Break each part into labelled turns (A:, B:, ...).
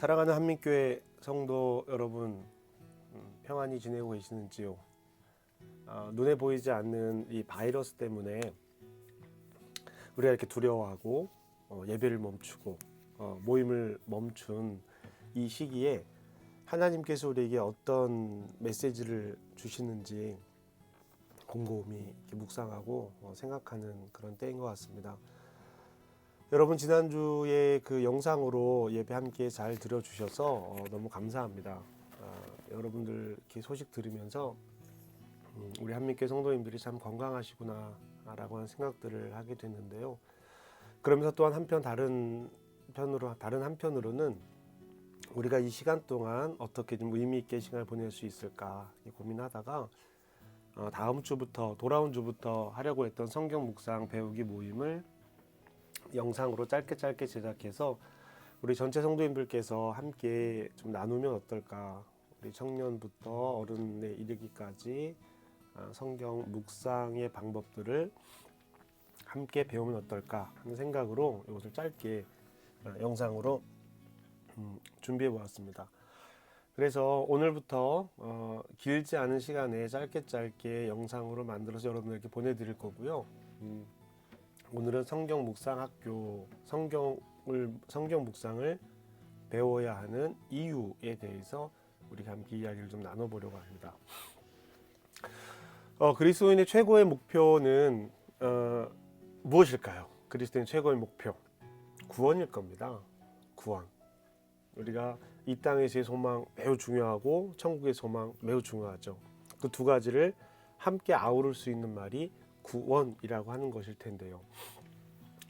A: 사랑하는 한민교회 성도 여러분, 평안히 지내고 계시는지요? 눈에 보이지 않는 이 바이러스 때문에 우리가 이렇게 두려워하고 예배를 멈추고 모임을 멈춘 이 시기에 하나님께서 우리에게 어떤 메시지를 주시는지 곰곰이 이렇게 묵상하고 생각하는 그런 때인 것 같습니다. 여러분, 지난주에 그 영상으로 예배 함께 잘 들어주셔서 너무 감사합니다. 여러분들 이렇게 소식 들으면서 우리 한민교회 성도님들이 참 건강하시구나 라고 하는 생각들을 하게 됐는데요. 그러면서 또한 다른 한편으로는 우리가 이 시간 동안 어떻게 좀 의미 있게 시간을 보낼 수 있을까 고민하다가 돌아온 주부터 하려고 했던 성경 묵상 배우기 모임을 영상으로 짧게 제작해서 우리 전체 성도님들께서 함께 좀 나누면 어떨까. 우리 청년부터 어른에 이르기까지 성경 묵상의 방법들을 함께 배우면 어떨까 하는 생각으로 이것을 짧게 영상으로 준비해 보았습니다. 그래서 오늘부터 길지 않은 시간에 짧게 영상으로 만들어서 여러분들께 보내드릴 거고요. 오늘은 성경 묵상 학교, 성경 묵상을 배워야 하는 이유에 대해서 우리가 함께 이야기를 좀 나눠보려고 합니다. 그리스도인의 최고의 목표는 무엇일까요? 그리스도인 최고의 목표, 구원일 겁니다. 구원. 우리가 이 땅에서의 소망 매우 중요하고 천국의 소망 매우 중요하죠. 그 두 가지를 함께 아우를 수 있는 말이 구원이라고 하는 것일 텐데요.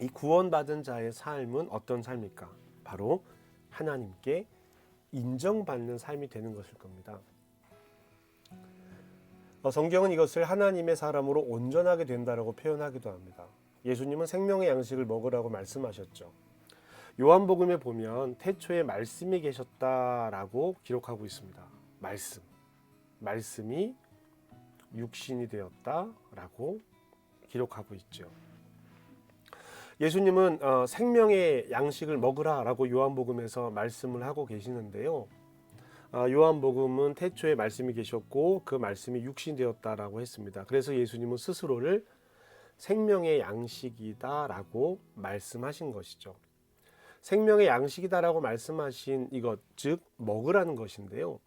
A: 이 구원받은 자의 삶은 어떤 삶일까? 바로 하나님께 인정받는 삶이 되는 것일 겁니다. 성경은 이것을 하나님의 사람으로 온전하게 된다라고 표현하기도 합니다. 예수님은 생명의 양식을 먹으라고 말씀하셨죠. 요한복음에 보면 태초에 말씀이 계셨다라고 기록하고 있습니다. 말씀이 육신이 되었다라고 기록하고 있죠. 예수님은 생명의 양식을 먹으라라고 요한복음에서 말씀을 하고 계시는데요. 요한복음은 태초에 말씀이 계셨고 그 말씀이 육신이 되었다라고 했습니다. 그래서 예수님은 스스로를 생명의 양식이다라고 말씀하신 것이죠. 생명의 양식이다라고 말씀하신 이것, 즉 먹으라는 것인데요.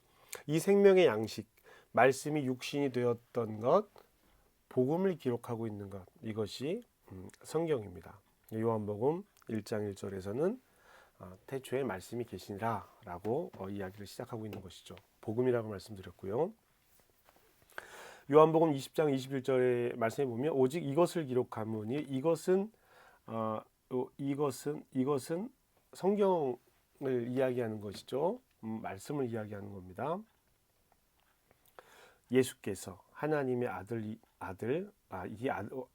A: 이 생명의 양식, 말씀이 육신이 되었던 것, 복음을 기록하고 있는 것, 이것이 성경입니다. 요한복음 1장 1절에서는 태초에 말씀이 계시니라 라고 이야기를 시작하고 있는 것이죠. 복음이라고 말씀드렸고요. 요한복음 20장 21절의 말씀에 보면 오직 이것을 기록하노니 이것은 성경을 이야기하는 것이죠. 말씀을 이야기하는 겁니다. 예수께서 하나님의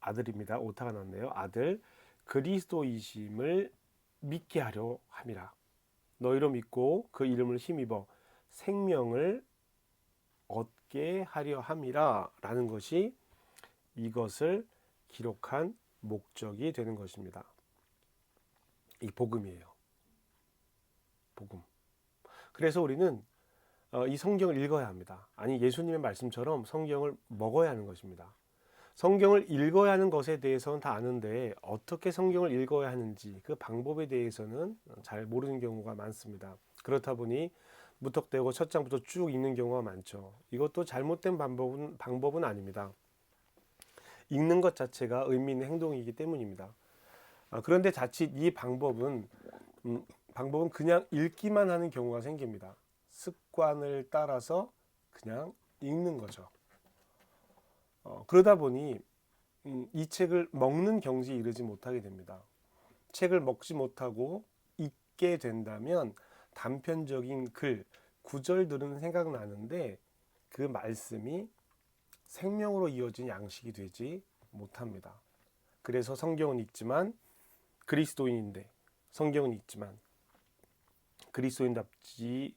A: 아들입니다. 오타가 났네요. 아들 그리스도이심을 믿게 하려 함이라. 너희로 믿고 그 이름을 힘입어 생명을 얻게 하려 함이라 라는 것이 이것을 기록한 목적이 되는 것입니다. 이 복음이에요. 복음. 그래서 우리는 이 성경을 읽어야 합니다. 아니, 예수님의 말씀처럼 성경을 먹어야 하는 것입니다. 성경을 읽어야 하는 것에 대해서는 다 아는데 어떻게 성경을 읽어야 하는지 그 방법에 대해서는 잘 모르는 경우가 많습니다. 그렇다 보니 무턱대고 첫 장부터 쭉 읽는 경우가 많죠. 이것도 잘못된 방법은 아닙니다. 읽는 것 자체가 의미 있는 행동이기 때문입니다. 그런데 자칫 이 방법은 그냥 읽기만 하는 경우가 생깁니다. 습관을 따라서 그냥 읽는 거죠. 그러다 보니 이 책을 먹는 경지에 이르지 못하게 됩니다. 책을 먹지 못하고 읽게 된다면 단편적인 구절들은 생각나는데 그 말씀이 생명으로 이어진 양식이 되지 못합니다. 그래서 성경은 읽지만 그리스도인인데 성경은 읽지만 그리스도인답지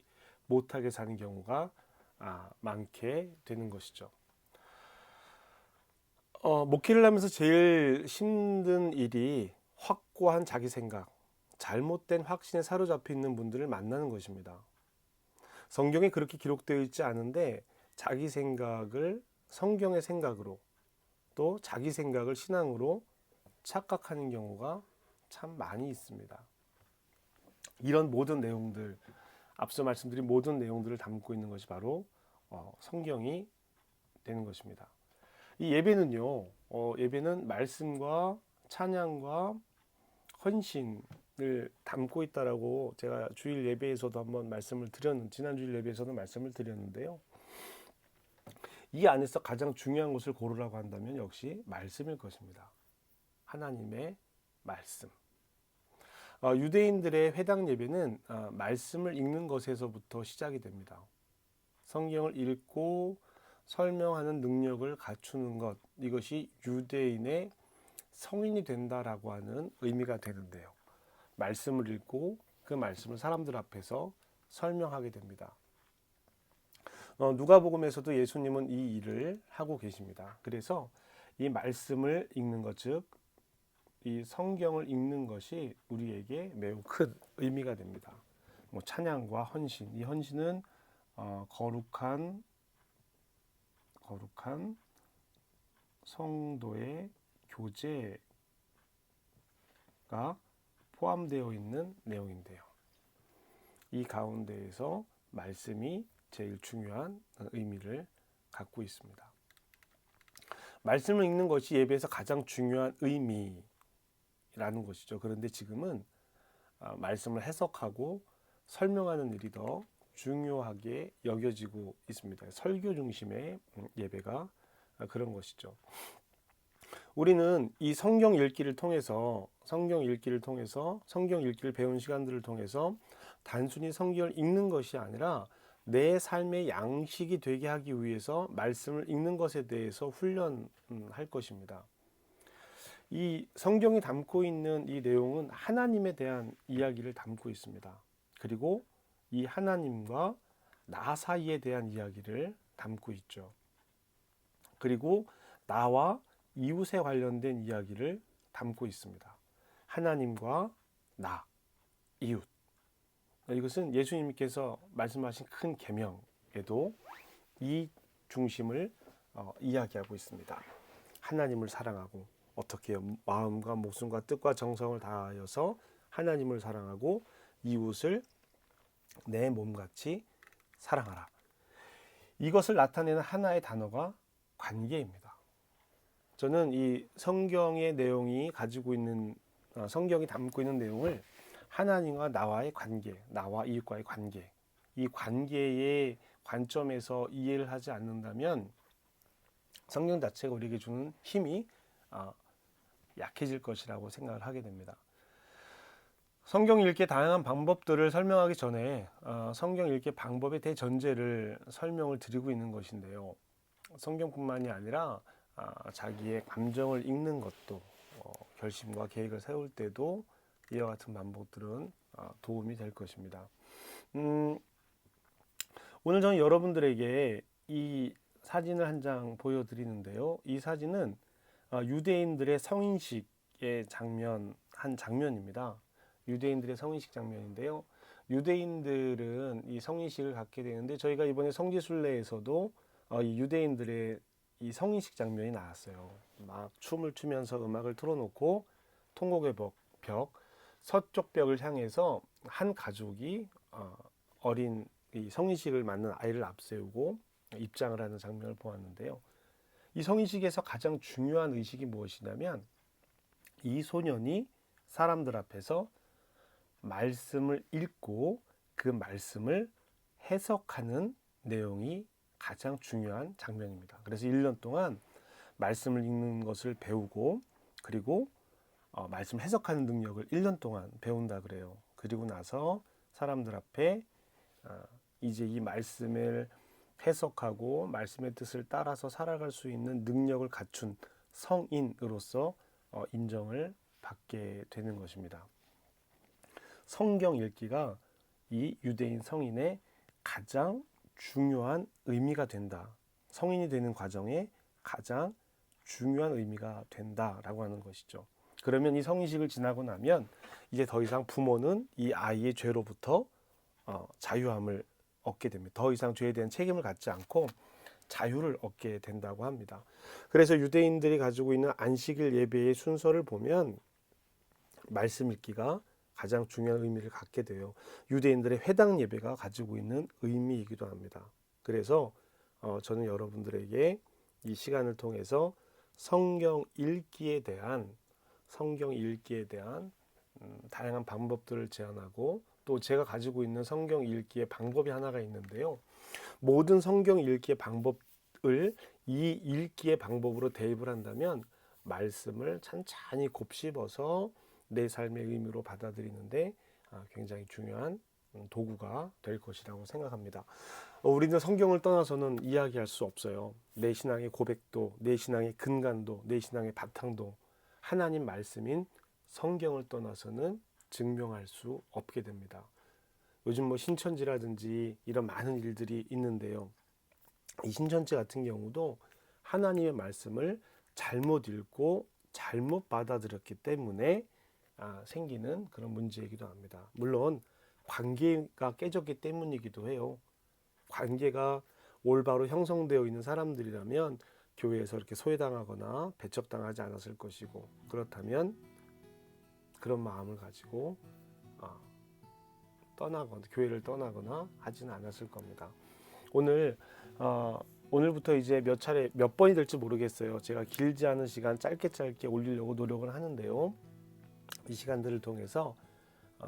A: 못하게 사는 경우가 많게 되는 것이죠. 목회를 하면서 제일 힘든 일이 확고한 자기 생각, 잘못된 확신에 사로잡혀 있는 분들을 만나는 것입니다. 성경에 그렇게 기록되어 있지 않은데 자기 생각을 성경의 생각으로 또 자기 생각을 신앙으로 착각하는 경우가 참 많이 있습니다. 이런 모든 내용들, 앞서 말씀드린 모든 내용들을 담고 있는 것이 바로 성경이 되는 것입니다. 이 예배는요, 예배는 말씀과 찬양과 헌신을 담고 있다라고 제가 주일 예배에서도 한번 말씀을 드렸는데, 지난 주일 예배에서도 말씀을 드렸는데요. 이 안에서 가장 중요한 것을 고르라고 한다면 역시 말씀일 것입니다. 하나님의 말씀. 유대인들의 회당 예배는 말씀을 읽는 것에서부터 시작이 됩니다. 성경을 읽고 설명하는 능력을 갖추는 것, 이것이 유대인의 성인이 된다라고 하는 의미가 되는데요. 말씀을 읽고 그 말씀을 사람들 앞에서 설명하게 됩니다. 누가복음에서도 예수님은 이 일을 하고 계십니다. 그래서 이 말씀을 읽는 것, 즉 이 성경을 읽는 것이 우리에게 매우 큰 의미가 됩니다. 찬양과 헌신, 이 헌신은 거룩한 성도의 교제가 포함되어 있는 내용인데요. 이 가운데에서 말씀이 제일 중요한 의미를 갖고 있습니다. 말씀을 읽는 것이 예배에서 가장 중요한 의미라는 것이죠. 그런데 지금은 말씀을 해석하고 설명하는 일이 더 중요하게 여겨지고 있습니다. 설교 중심의 예배가 그런 것이죠. 우리는 이 성경 읽기를 통해서 성경 읽기를 배운 시간들을 통해서 단순히 성경을 읽는 것이 아니라 내 삶의 양식이 되게 하기 위해서 말씀을 읽는 것에 대해서 훈련할 것입니다. 이 성경이 담고 있는 이 내용은 하나님에 대한 이야기를 담고 있습니다. 그리고 이 하나님과 나 사이에 대한 이야기를 담고 있죠. 그리고 나와 이웃에 관련된 이야기를 담고 있습니다. 하나님과 나, 이웃. 이것은 예수님께서 말씀하신 큰 계명에도 이 중심을 이야기하고 있습니다. 하나님을 사랑하고 어떻게 해요? 마음과 목숨과 뜻과 정성을 다하여서 하나님을 사랑하고 이웃을 내 몸같이 사랑하라. 이것을 나타내는 하나의 단어가 관계입니다. 저는 이 성경의 내용이 가지고 있는 성경이 담고 있는 내용을 하나님과 나와의 관계, 나와 이웃과의 관계, 이 관계의 관점에서 이해를 하지 않는다면 성경 자체가 우리에게 주는 힘이 약해질 것이라고 생각을 하게 됩니다. 성경 읽기의 다양한 방법들을 설명하기 전에 성경 읽기 방법의 대전제를 설명을 드리고 있는 것인데요. 성경뿐만이 아니라 자기의 감정을 읽는 것도 결심과 계획을 세울 때도 이와 같은 방법들은 도움이 될 것입니다. 오늘 저는 여러분들에게 이 사진을 한 장 보여드리는데요. 이 사진은 유대인들의 성인식의 한 장면입니다. 유대인들의 성인식 장면인데요. 유대인들은 이 성인식을 갖게 되는데 저희가 이번에 성지순례에서도 이 유대인들의 이 성인식 장면이 나왔어요. 막 춤을 추면서 음악을 틀어놓고 통곡의 벽 서쪽 벽을 향해서 한 가족이 어린 이 성인식을 맞는 아이를 앞세우고 입장을 하는 장면을 보았는데요. 이 성인식에서 가장 중요한 의식이 무엇이냐면 이 소년이 사람들 앞에서 말씀을 읽고 그 말씀을 해석하는 내용이 가장 중요한 장면입니다. 그래서 1년 동안 말씀을 읽는 것을 배우고 그리고 말씀 해석하는 능력을 1년 동안 배운다 그래요. 그리고 나서 사람들 앞에 이제 이 말씀을 해석하고 말씀의 뜻을 따라서 살아갈 수 있는 능력을 갖춘 성인으로서 인정을 받게 되는 것입니다. 성경 읽기가 이 유대인 성인의 가장 중요한 의미가 된다. 성인이 되는 과정에 가장 중요한 의미가 된다라고 하는 것이죠. 그러면 이 성인식을 지나고 나면 이제 더 이상 부모는 이 아이의 죄로부터 자유함을 얻게 됩니다. 더 이상 죄에 대한 책임을 갖지 않고 자유를 얻게 된다고 합니다. 그래서 유대인들이 가지고 있는 안식일 예배의 순서를 보면 말씀 읽기가 가장 중요한 의미를 갖게 돼요. 유대인들의 회당 예배가 가지고 있는 의미이기도 합니다. 그래서 저는 여러분들에게 이 시간을 통해서 성경 읽기에 대한 다양한 방법들을 제안하고, 또 제가 가지고 있는 성경 읽기의 방법이 하나가 있는데요. 모든 성경 읽기의 방법을 이 읽기의 방법으로 대입을 한다면 말씀을 찬찬히 곱씹어서 내 삶의 의미로 받아들이는데 굉장히 중요한 도구가 될 것이라고 생각합니다. 우리는 성경을 떠나서는 이야기할 수 없어요. 내 신앙의 고백도, 내 신앙의 근간도, 내 신앙의 바탕도 하나님 말씀인 성경을 떠나서는 증명할 수 없게 됩니다. 요즘 뭐 신천지라든지 이런 많은 일들이 있는데요. 이 신천지 같은 경우도 하나님의 말씀을 잘못 읽고 잘못 받아들였기 때문에 생기는 그런 문제이기도 합니다. 물론 관계가 깨졌기 때문이기도 해요. 관계가 올바로 형성되어 있는 사람들이라면 교회에서 이렇게 소외당하거나 배척당하지 않았을 것이고, 그렇다면 그런 마음을 가지고 교회를 떠나거나 하지는 않았을 겁니다. 오늘부터 이제 몇 번이 될지 모르겠어요. 제가 길지 않은 시간 짧게 올리려고 노력을 하는데요. 이 시간들을 통해서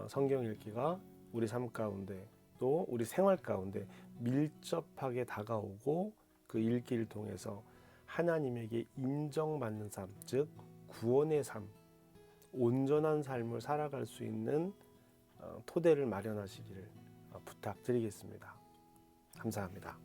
A: 성경 읽기가 우리 삶 가운데 또 우리 생활 가운데 밀접하게 다가오고, 그 읽기를 통해서 하나님에게 인정받는 삶, 즉 구원의 삶, 온전한 삶을 살아갈 수 있는 토대를 마련하시기를 부탁드리겠습니다. 감사합니다.